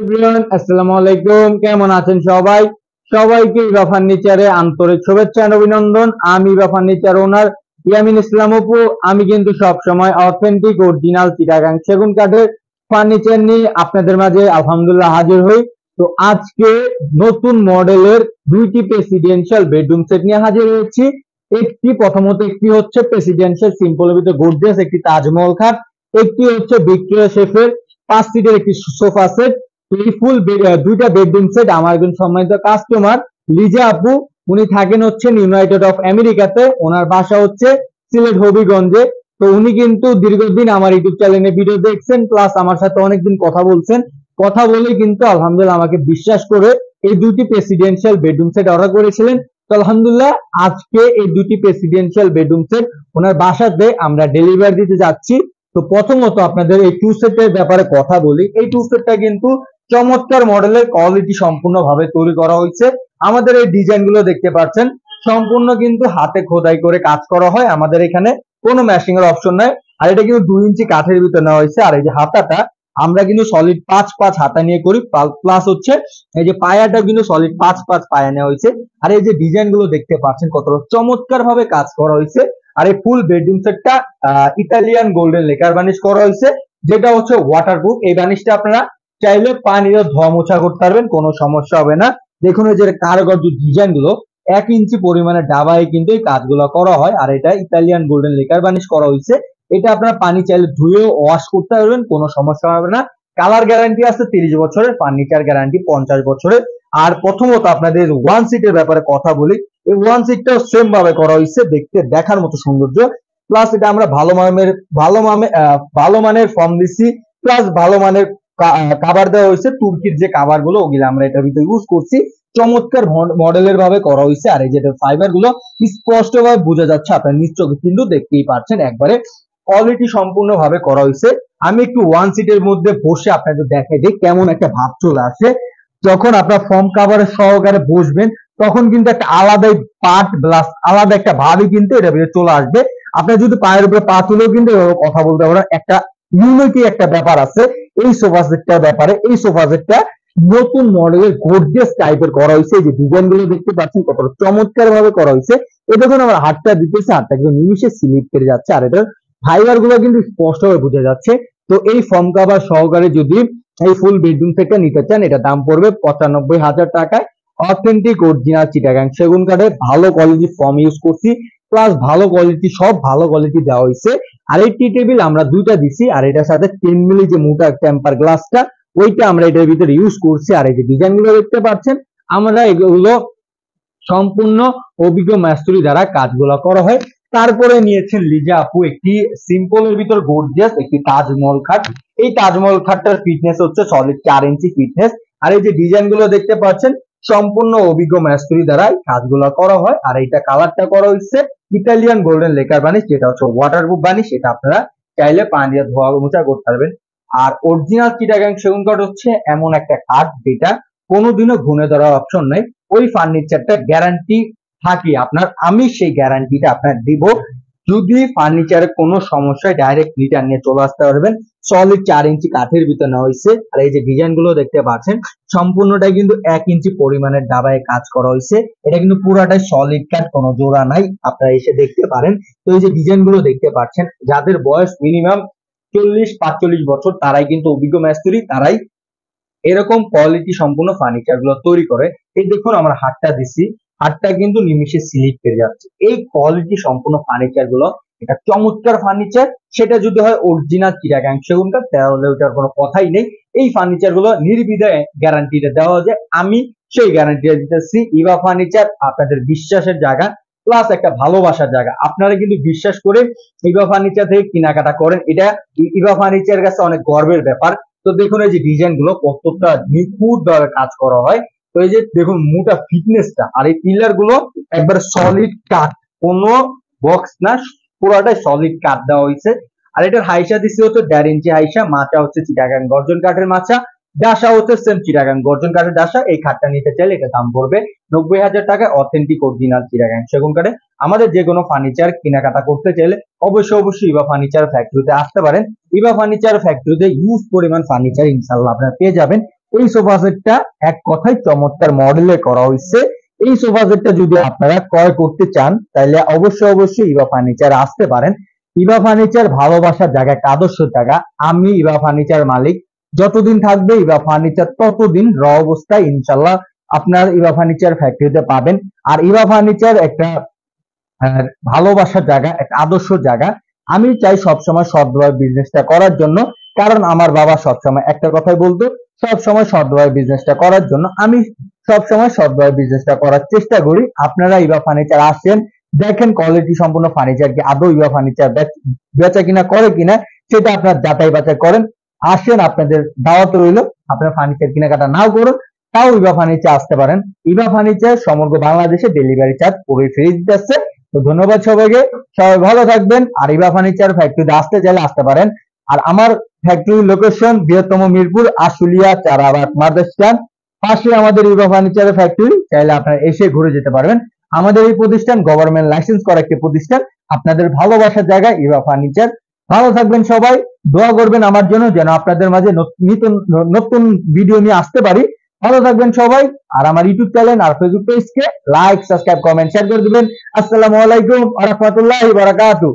Everyone, আসসালামু আলাইকুম। কেমন আছেন সবাই? সবাইকে ইভা ফার্নিচারে আন্তরিক শুভেচ্ছা ও অভিনন্দন। আমি ইভা ফার্নিচার ওনার ইয়ামিন ইসলাম অপু। আমি কিন্তু সব সময় অথেন্টিক অরিজিনাল চিটাগাং সেগুন কাঠের ফার্নিচার নিয়ে আপনাদের মাঝে আলহামদুলিল্লাহ হাজির হই। তো আজকে নতুন মডেলের দুইটি প্রেসিডেন্সিয়াল বেডরুম সেট নিয়ে হাজির হয়েছি। প্রথমত একটি হচ্ছে প্রেসিডেন্সিয়াল সিম্পলের ভিতরে গর্জিয়াস একটি তাজমহল খাট, একটি হচ্ছে ভিক্টোরিয়া শেফের 5 সিটের একটি সোফা সেট। এই ফুল দুইটা বেডরুম সেট আমার একজন সম্মানিত কাস্টমার লিজা আপু, উনি থাকেন হচ্ছেন ইউনাইটেড অফ আমেরিকাতে, ওনার বাসা হচ্ছে সিলেট হবিগঞ্জে। তো উনি কিন্তু দীর্ঘদিন আমার ইউটিউব চ্যানেলে ভিডিও দেখছেন, প্লাস আমার সাথে অনেকদিন কথা বলছেন। কথা বলে কিন্তু আলহামদুলিল্লাহ আমাকে বিশ্বাস করে এই দুটি প্রেসিডেন্সিয়াল বেডরুম সেট অর্ডার করেছিলেন। তো আলহামদুলিল্লাহ আজকে এই দুটি প্রেসিডেন্সিয়াল বেডরুম সেট ওনার বাসাতে আমরা ডেলিভারি দিতে যাচ্ছি। তো প্রথমত আপনাদের এই টু সেটের ব্যাপারে কথা বলি। এই টু সেটটা কিন্তু চমৎকার মডেলের কোয়ালিটি সম্পূর্ণভাবে তৈরি করা হয়েছে। আমাদের এই ডিজাইন গুলো দেখতে পাচ্ছেন সম্পূর্ণ কিন্তু হাতে খোদাই করে কাজ করা হয়। আমাদের এখানে কোনো ম্যাশিং এর অপশন নাই। আর এটা কিন্তু 2 ইঞ্চি কাঠের ভিতরে নেওয়া হয়েছে। আর এই যে হাতাটা আমরা কিন্তু সলিড 5 হাতা নিয়ে করি, প্লাস হচ্ছে এই যে পায়াটা কিন্তু সলিড 5 পায়া নেওয়া হয়েছে। আর এই যে ডিজাইন গুলো দেখতে পাচ্ছেন কতটা চমৎকার ভাবে কাজ করা হয়েছে। আর এই ফুল বেডরুম সেটটা ইতালিয়ান গোল্ডেন লেকার বার্নিশ করা হয়েছে, যেটা হচ্ছে ওয়াটারপ্রুফ। এই বার্নিশটা আপনারা চাইলে পানি দিয়ে ধোয়া মোছা করতে পারবেন, কোনো সমস্যা হবে না। দেখুন এই যে কারুকার্য ডিজাইন গুলো 1 ইঞ্চি পরিমাণে ডাবায় কিন্তু এই কাজগুলো করা হয়। আর এটা ইতালিয়ান গোল্ডেন লেকার বার্নিশ করা হয়েছে। এটা আপনারা পানি চাইলে ধুয়ে ওয়াশ করতে পারবেন, কোনো সমস্যা হবে না। কালার গ্যারান্টি আছে 30 বছরের, ফার্নিচার গ্যারান্টি 50 বছরের। আর প্রথমত আপনাদের ওয়ান সিটের ব্যাপারে কথা বলি। এই ওয়ান সিটটাও সেম ভাবে করা হয়েছে, দেখতে দেখার মতো সৌন্দর্য। প্লাস এটা আমরা ভালো মানের ফর্ম দিচ্ছি, প্লাস ভালো মানের কাভার দেওয়া হয়েছে। তুর্কির যে কাভার গুলো ওগুলো আমরা এটার ভিতরে ইউজ করছি। চমৎকার মডেলের ভাবে করা হয়েছে। আর এই যে ফাইবার গুলো স্পষ্ট ভাবে বোঝা যাচ্ছে, আপনার নিজ চোখে কিন্তু দেখতেই পাচ্ছেন, একবারে কোয়ালিটি সম্পূর্ণ ভাবে করা হয়েছে। আমি একটু ওয়ান সিটের মধ্যে বসে আপনাদের দেখাই দিই কেমন একটা ভাব চলে আসে। যখন আপনার ফর্ম কাভারের সহকারে বসবেন তখন কিন্তু একটা আলাদাই পার্ট প্লাস আলাদা একটা ভাবই কিন্তু এটা ভিতরে চলে আসবে। আপনার যদি পায়ের উপরে পা তুলেও কিন্তু কথা বলতে পারেন, একটা ইউনিটি একটা ব্যাপার আছে এই সোফা সেটটার ব্যাপারে। এই সোফা সেটটা নতুন মডেলের গর্জিয়াস টাইপের করা হয়েছে। এই যে ডিজাইন গুলো দেখতে পাচ্ছেন কত চমৎকার ভাবে করা হয়েছে। এই দেখুন আমার হাতটা দিতেছে, হাতটা কিন্তু নিমিশে স্লিপ করে যাচ্ছে। আর এটার ফাইবার গুলো কিন্তু স্পষ্ট ভাবে বোঝা যাচ্ছে। তো এই ফর্ম কাভার সহকারে যদি এই ফুল বেডরুম সেটটা নিতে চান, এটা দাম পড়বে 95,000 টাকায়। অথেন্টিক অরিজিনাল চিটাগাং সেগুন কাঠের ভালো কোয়ালিটি ফর্ম ইউজ করছি, প্লাস ভালো কোয়ালিটি সব ভালো কোয়ালিটি দেওয়া হয়েছে। আর এই টি টেবিল আমরা দুইটা দিছি, আর এটার সাথে 10 মিলি যে মোটা টেম্পার গ্লাসটা ওইটা আমরা এটার ভিতরে ইউজ করছি। আর এই যে ডিজাইন গুলো দেখতে পাচ্ছেন আমরা এগুলো সম্পূর্ণ অভিজ্ঞ মিস্ত্রি দ্বারা কাজগুলো করা হয়। তারপরে নিয়েছেন লিজা আপু একটি সিম্পলের ভিতর গর্জিয়াস একটি তাজমহল খাট। এই তাজমহল খাটটার ফিটনেস হচ্ছে সলিড 4 ইঞ্চি ফিটনেস। আর এই যে ডিজাইন গুলো দেখতে পাচ্ছেন সম্পূর্ণ অভিজ্ঞ মিস্ত্রি দ্বারা কাজগুলো করা হয়। আর এইটা কালারটা করা হচ্ছে ইতালিয়ান গোল্ডেন লেকার বার্নিশ, যেটা হচ্ছে ওয়াটারপ্রুফ বার্নিশ। এটা আপনারা চাইলে পানি দিয়ে ধোয়া মোছা করতে পারবেন। আর অরিজিনাল চিটাগাং সেগুন কাঠ হচ্ছে এমন একটা কাঠ যেটা কোনোদিনও ঘুণে ধরার অপশন নাই। ওই ফার্নিচারটা গ্যারান্টি থাকি আপনার, আমি সেই গ্যারান্টিটা আপনার দিব। যদি ফার্নিচারে কোনো সমস্যায় ডাইরেক্ট রিটার্ন নিয়ে চলে আসতে পারবেন। সলিড 4 ইঞ্চি কাঠের ভিতরে নেওয়া হয়েছে। আর এই যে ডিজাইন গুলো দেখতে পাচ্ছেন সম্পূর্ণটাই কিন্তু 1 ইঞ্চি পরিমাণের ডাবায় কাজ করা হয়েছে। এটা কিন্তু পুরাটাই সলিড কাঠ, কোনো জোড়া নাই, আপনারা এসে দেখতে পারেন। তো এই যে ডিজাইন গুলো দেখতে পাচ্ছেন, যাদের বয়স মিনিমাম 40-45 বছর তারাই কিন্তু অভিজ্ঞ মিস্ত্রি, তারাই এরকম কোয়ালিটি সম্পূর্ণ ফার্নিচার গুলো তৈরি করে। এই দেখুন আমরা হাতটা দিচ্ছি, হাতটা কিন্তু নিমিশে স্লিপ করে যাচ্ছে। এই কোয়ালিটি সম্পূর্ণ ফার্নিচার গুলো, এটা চমৎকার ফার্নিচার। সেটা যদি হয় অরিজিনাল চিটাগাং সেগুন কাঠ তাহলে ওটার কোনো কথাই নেই। এই ফার্নিচার গুলো নির্বিধায় গ্যারান্টিটা দেওয়া যায়, আমি সেই গ্যারান্টিটা দিতেছি। ইভা ফার্নিচার আপনাদের বিশ্বাসের জায়গা, প্লাস একটা ভালোবাসার জায়গা। আপনারা কিন্তু বিশ্বাস করে ইভা ফার্নিচার থেকে কেনাকাটা করেন, এটা ইভা ফার্নিচার কাছে অনেক গর্বের ব্যাপার। তো দেখুন এই যে ডিজাইন গুলো কতটা নিখুঁত ভাবে কাজ করা হয়। তো এই যে দেখুন মোটা ফিটনেসটা, আর এই পিলার গুলো একবার সলিড কাঠ, কোনো বক্স না, পুরোটাই সলিড কাঠ দেওয়া হয়েছে। আর এটার হাইসা দিচ্ছে হচ্ছে 1.5 ইঞ্চি হাইসা, মাচা হচ্ছে চিটাগাং গর্জন কাঠের মাচা, ডাসা হচ্ছে সেম চিটাগাং গর্জন কাঠের ডাসা। এই খাটটা নিতে চাইলে এটা দাম পড়বে 90,000 টাকায়। অথেন্টিক অরিজিনাল চিটাগাং সেগুন কাঠে আমাদের যে কোনো ফার্নিচার কেনাকাটা করতে চাইলে অবশ্যই ইভা ফার্নিচার ফ্যাক্টরিতে আসতে পারেন। ইভা ফার্নিচার ফ্যাক্টরিতে ইউজ পরিমাণ ফার্নিচার ইনশাআল্লাহ আপনারা পেয়ে যাবেন। এই সোফা সেটটা এক কথায় চমৎকার মডেলে করা হয়েছে। এই সোফা সেটটা যদি আপনারা ক্রয় করতে চান তাহলে অবশ্যই ইভা ফার্নিচার আসতে পারেন। ইভা ফার্নিচার ভালোবাসার জায়গা, একটা আদর্শ জায়গা। আমি ইভা ফার্নিচার মালিক, যতদিন থাকবে ইভা ফার্নিচার ততদিন অবস্থায় ইনশাল্লাহ আপনার ইভা ফার্নিচার ফ্যাক্টরিতে পাবেন। আর ইভা ফার্নিচার একটা ভালোবাসার জায়গা, একটা আদর্শ জায়গা। আমি চাই সবসময় সৎভাবে বিজনেসটা করার জন্য, কারণ আমার বাবা সবসময় একটা কথাই বলতো, সবসময় সৎভাবে বিজনেসটা করার জন্য। আমি সবসময় সৎভাবে বিজনেসটা করার চেষ্টা করি। আপনারা ইভা ফার্নিচার আসেন, দেখেন কোয়ালিটি সম্পূর্ণ ফার্নিচার কি আদৌ ইভা ফার্নিচার বেচা কিনা করে কিনা, সেটা আপনার যাচাই বাছাই করেন। আসেন, আপনাদের দাওয়াত রইল। আপনার ফার্নিচার কেনাকাটা নাও করুন, তাও ইভা ফার্নিচার আসতে পারেন। ইভা ফার্নিচার সমগ্র বাংলাদেশে ডেলিভারি চার্জ পুরো ফ্রি দিতেছে। তো ধন্যবাদ সবাইকে, সবাই ভালো থাকবেন। আর ইভা ফার্নিচার ফ্যাক্টরিতে আসতে চাইলে আসতে পারেন। আর আমার ফ্যাক্টরির লোকেশন বৃহত্তম মিরপুর, আশুলিয়া, চারাবাগ, মাদ্রাসান পাশে আমাদের ইভা ফার্নিচারের ফ্যাক্টরি। চাইলে আপনারা এসে ঘুরে যেতে পারবেন। আমাদের এই প্রতিষ্ঠান গভর্নমেন্ট লাইসেন্স করা একটি প্রতিষ্ঠান। আপনাদের ভালোবাসার জায়গা ইভা ফার্নিচার। ভালো থাকবেন সবাই, দোয়া করবেন আমার জন্য যেন আপনাদের মাঝে নতুন ভিডিও নিয়ে আসতে পারি। ভালো থাকবেন সবাই। আর আমার ইউটিউব চ্যানেল আর ফেসবুক পেজকে লাইক, সাবস্ক্রাইব, কমেন্ট, শেয়ার করে দিবেন। আসসালামু আলাইকুম ওয়া রাহমাতুল্লাহি ওয়া বারাকাতুহু।